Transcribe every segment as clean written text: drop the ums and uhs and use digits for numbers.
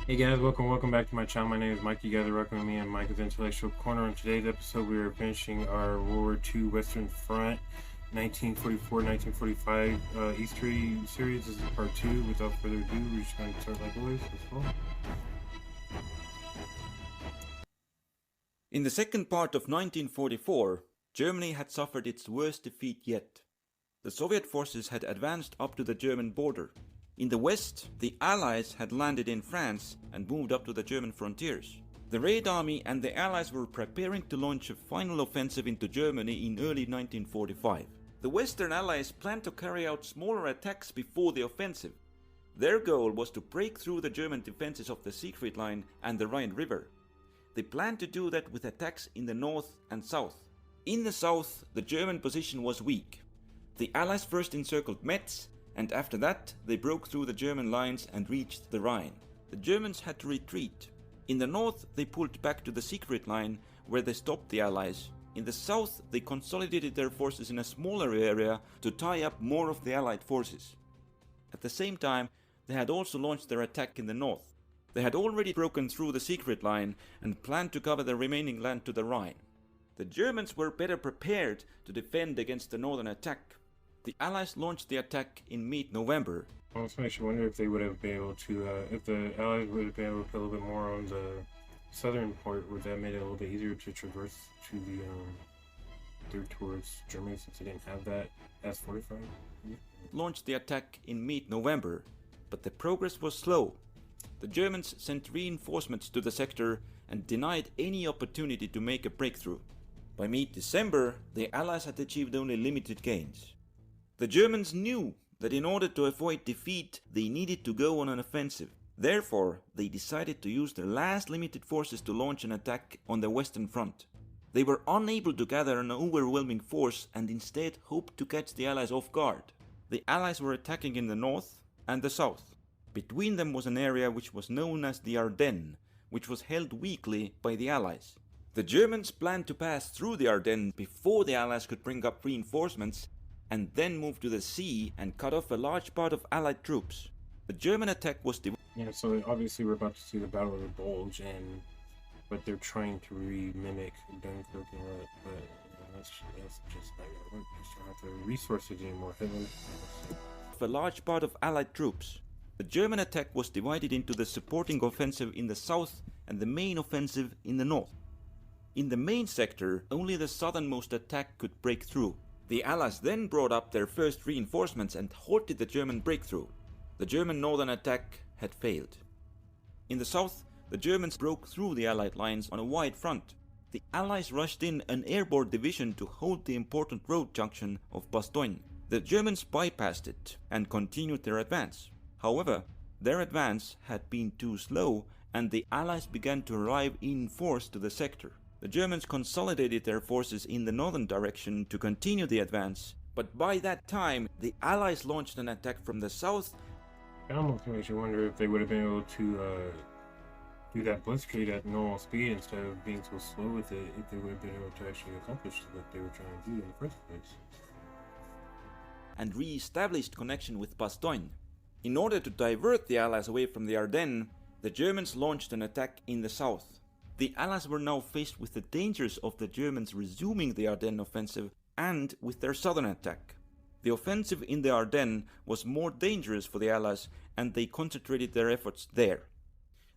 Hey guys, welcome back to my channel. My name is Mike. You guys are rocking with me and Mike's Intellectual Corner. In today's episode, we are finishing our World War II Western Front 1944-1945 Eastory series. This is part 2. Without further ado, we're just going to start like always. Let's go. In the second part of 1944, Germany had suffered its worst defeat yet. The Soviet forces had advanced up to the German border. In the west, the Allies had landed in France and moved up to the German frontiers. The Red Army and the Allies were preparing to launch a final offensive into Germany in early 1945. The Western Allies planned to carry out smaller attacks before the offensive. Their goal was to break through the German defenses of the Siegfried Line and the Rhine River. They planned to do that with attacks in the north and south. In the south, the German position was weak. The Allies first encircled Metz, and after that they broke through the German lines and reached the Rhine. The Germans had to retreat. In the north they pulled back to the Siegfried Line, where they stopped the Allies. In the south they consolidated their forces in a smaller area to tie up more of the Allied forces. At the same time, they had also launched their attack in the north. They had already broken through the Siegfried Line and planned to cover the remaining land to the Rhine. The Germans were better prepared to defend against the northern attack. The Allies launched the attack in mid-November. I also makes you wonder if they would have been able to, if the Allies would have been able to put a little bit more on the southern part, would that made it a little bit easier to traverse to the, towards Germany since they didn't have that as fortified? Launched the attack in mid-November, but the progress was slow. The Germans sent reinforcements to the sector and denied any opportunity to make a breakthrough. By mid-December, the Allies had achieved only limited gains. The Germans knew that in order to avoid defeat, they needed to go on an offensive. Therefore, they decided to use their last limited forces to launch an attack on the Western Front. They were unable to gather an overwhelming force and instead hoped to catch the Allies off guard. The Allies were attacking in the north and the south. Between them was an area which was known as the Ardennes, which was held weakly by the Allies. The Germans planned to pass through the Ardennes before the Allies could bring up reinforcements and then move to the sea and cut off a large part of Allied troops. The German attack was Yeah, so obviously we're about to see the Battle of the Bulge, but they're trying to re-mimic Dunkirk and all that, but that's just not gonna work. They just don't have the resources anymore. a large part of Allied troops. The German attack was divided into the supporting offensive in the south and the main offensive in the north. In the main sector, only the southernmost attack could break through. The Allies then brought up their first reinforcements and halted the German breakthrough. The German northern attack had failed. In the south, the Germans broke through the Allied lines on a wide front. The Allies rushed in an airborne division to hold the important road junction of Bastogne. The Germans bypassed it and continued their advance. However, their advance had been too slow and the Allies began to arrive in force to the sector. The Germans consolidated their forces in the northern direction to continue the advance, but by that time the Allies launched an attack from the south. It almost makes you wonder if they would have been able to do that blitzkrieg at normal speed instead of being so slow with it, if they would have been able to actually accomplish what they were trying to do in the first place. And re-established connection with Bastogne. In order to divert the Allies away from the Ardennes, the Germans launched an attack in the south. The Allies were now faced with the dangers of the Germans resuming the Ardennes offensive and with their southern attack. The offensive in the Ardennes was more dangerous for the Allies and they concentrated their efforts there.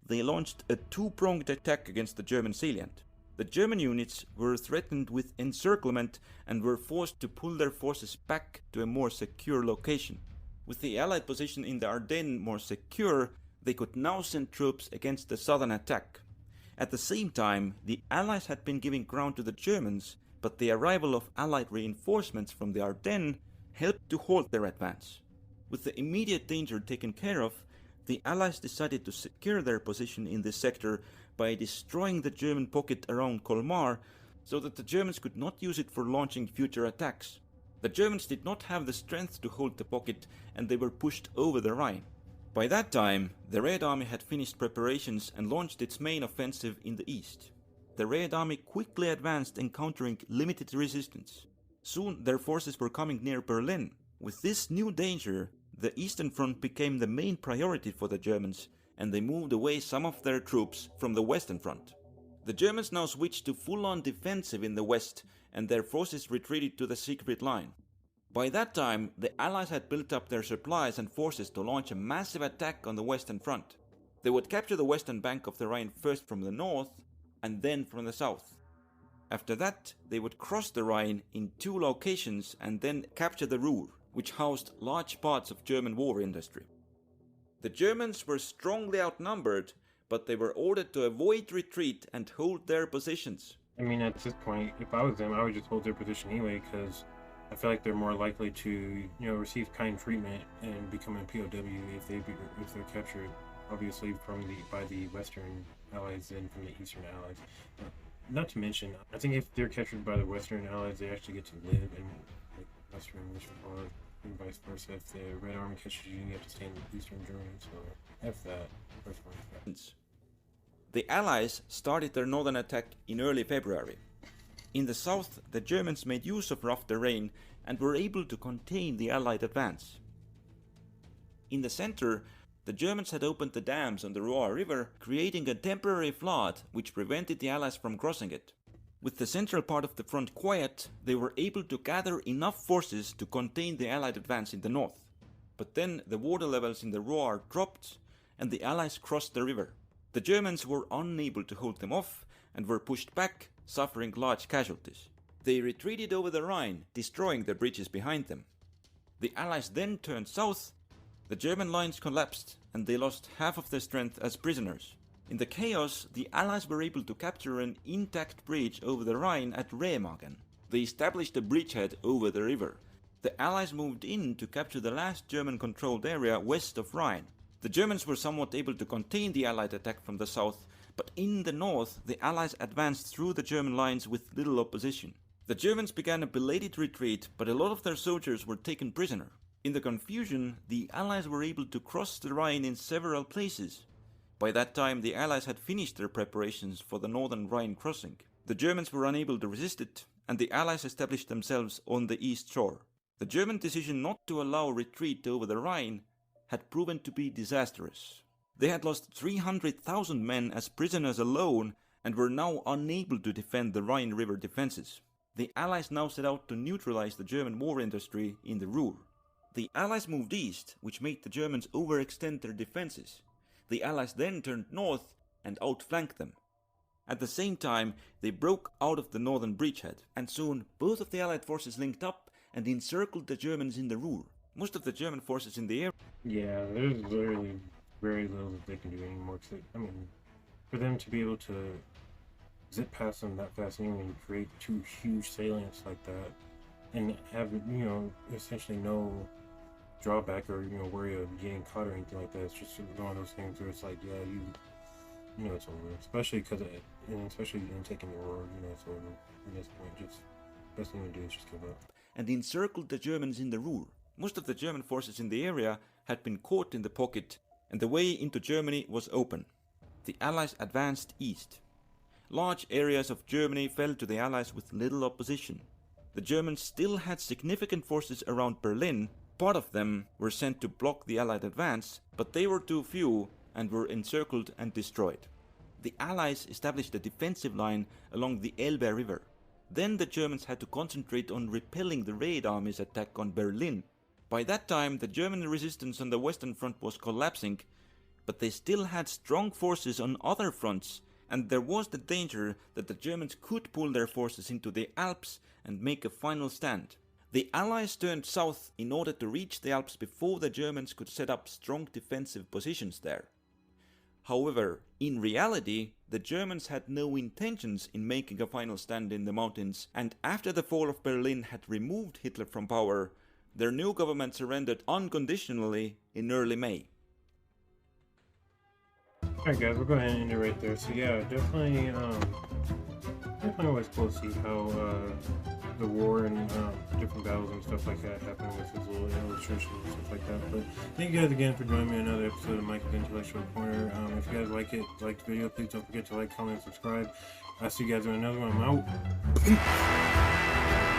They launched a two-pronged attack against the German salient. The German units were threatened with encirclement and were forced to pull their forces back to a more secure location. With the Allied position in the Ardennes more secure, they could now send troops against the southern attack. At the same time, the Allies had been giving ground to the Germans, but the arrival of Allied reinforcements from the Ardennes helped to halt their advance. With the immediate danger taken care of, the Allies decided to secure their position in this sector by destroying the German pocket around Colmar so that the Germans could not use it for launching future attacks. The Germans did not have the strength to hold the pocket and they were pushed over the Rhine. By that time, the Red Army had finished preparations and launched its main offensive in the east. The Red Army quickly advanced, encountering limited resistance. Soon their forces were coming near Berlin. With this new danger, the Eastern Front became the main priority for the Germans, and they moved away some of their troops from the Western Front. The Germans now switched to full-on defensive in the west, and their forces retreated to the Siegfried Line. By that time, the Allies had built up their supplies and forces to launch a massive attack on the Western Front. They would capture the western bank of the Rhine first from the north, and then from the south. After that, they would cross the Rhine in 2 locations and then capture the Ruhr, which housed large parts of German war industry. The Germans were strongly outnumbered, but they were ordered to avoid retreat and hold their positions. I mean, at this point, if I was them, I would just hold their position anyway, because I feel like they're more likely to, receive kind treatment and become a POW if they're captured, obviously by the Western Allies than from the Eastern Allies. Not to mention, I think if they're captured by the Western Allies, they actually get to live in Western Front, and vice versa. If the Red Army catches you, you have to stay in Eastern Germany. So F that. The Allies started their northern attack in early February. In the south, the Germans made use of rough terrain and were able to contain the Allied advance. In the center, the Germans had opened the dams on the Loire River, creating a temporary flood which prevented the Allies from crossing it. With the central part of the front quiet, they were able to gather enough forces to contain the Allied advance in the north. But then the water levels in the Loire dropped and the Allies crossed the river. The Germans were unable to hold them off and were pushed back, suffering large casualties. They retreated over the Rhine, destroying the bridges behind them. The Allies then turned south. The German lines collapsed and they lost half of their strength as prisoners. In the chaos, the Allies were able to capture an intact bridge over the Rhine at Remagen. They established a bridgehead over the river. The Allies moved in to capture the last German-controlled area west of Rhine. The Germans were somewhat able to contain the Allied attack from the south, but in the north, the Allies advanced through the German lines with little opposition. The Germans began a belated retreat, but a lot of their soldiers were taken prisoner. In the confusion, the Allies were able to cross the Rhine in several places. By that time, the Allies had finished their preparations for the northern Rhine crossing. The Germans were unable to resist it, and the Allies established themselves on the east shore. The German decision not to allow retreat over the Rhine had proven to be disastrous. They had lost 300,000 men as prisoners alone and were now unable to defend the Rhine River defenses. The Allies now set out to neutralize the German war industry in the Ruhr. The Allies moved east, which made the Germans overextend their defenses. The Allies then turned north and outflanked them. At the same time, they broke out of the northern bridgehead, and soon both of the Allied forces linked up and encircled the Germans in the Ruhr. Most of the German forces in the air. Yeah, there's literally very little that they can do anymore. For them to be able to zip past them that fast anyway and create 2 huge salients like that, and have, essentially no drawback or, worry of getting caught or anything like that. It's just one of those things where it's like, yeah, it's over. Especially especially in taking the war, it's over. At this point, just best thing to do is just give up. And encircled the Germans in the Ruhr. Most of the German forces in the area had been caught in the pocket, and the way into Germany was open. The Allies advanced east. Large areas of Germany fell to the Allies with little opposition. The Germans still had significant forces around Berlin. Part of them were sent to block the Allied advance, but they were too few and were encircled and destroyed. The Allies established a defensive line along the Elbe River. Then the Germans had to concentrate on repelling the Red Army's attack on Berlin. By that time, the German resistance on the Western Front was collapsing, but they still had strong forces on other fronts, and there was the danger that the Germans could pull their forces into the Alps and make a final stand. The Allies turned south in order to reach the Alps before the Germans could set up strong defensive positions there. However, in reality, the Germans had no intentions in making a final stand in the mountains, and after the fall of Berlin had removed Hitler from power, their new government surrendered unconditionally in early May. Alright guys, we'll go ahead and end it right there. So yeah, definitely always cool to see how the war and different battles and stuff like that happen with his little illustrations and stuff like that. But thank you guys again for joining me on another episode of Mike's Intellectual Corner. If you guys like the video, please don't forget to like, comment, and subscribe. I'll see you guys in another one. I'm out.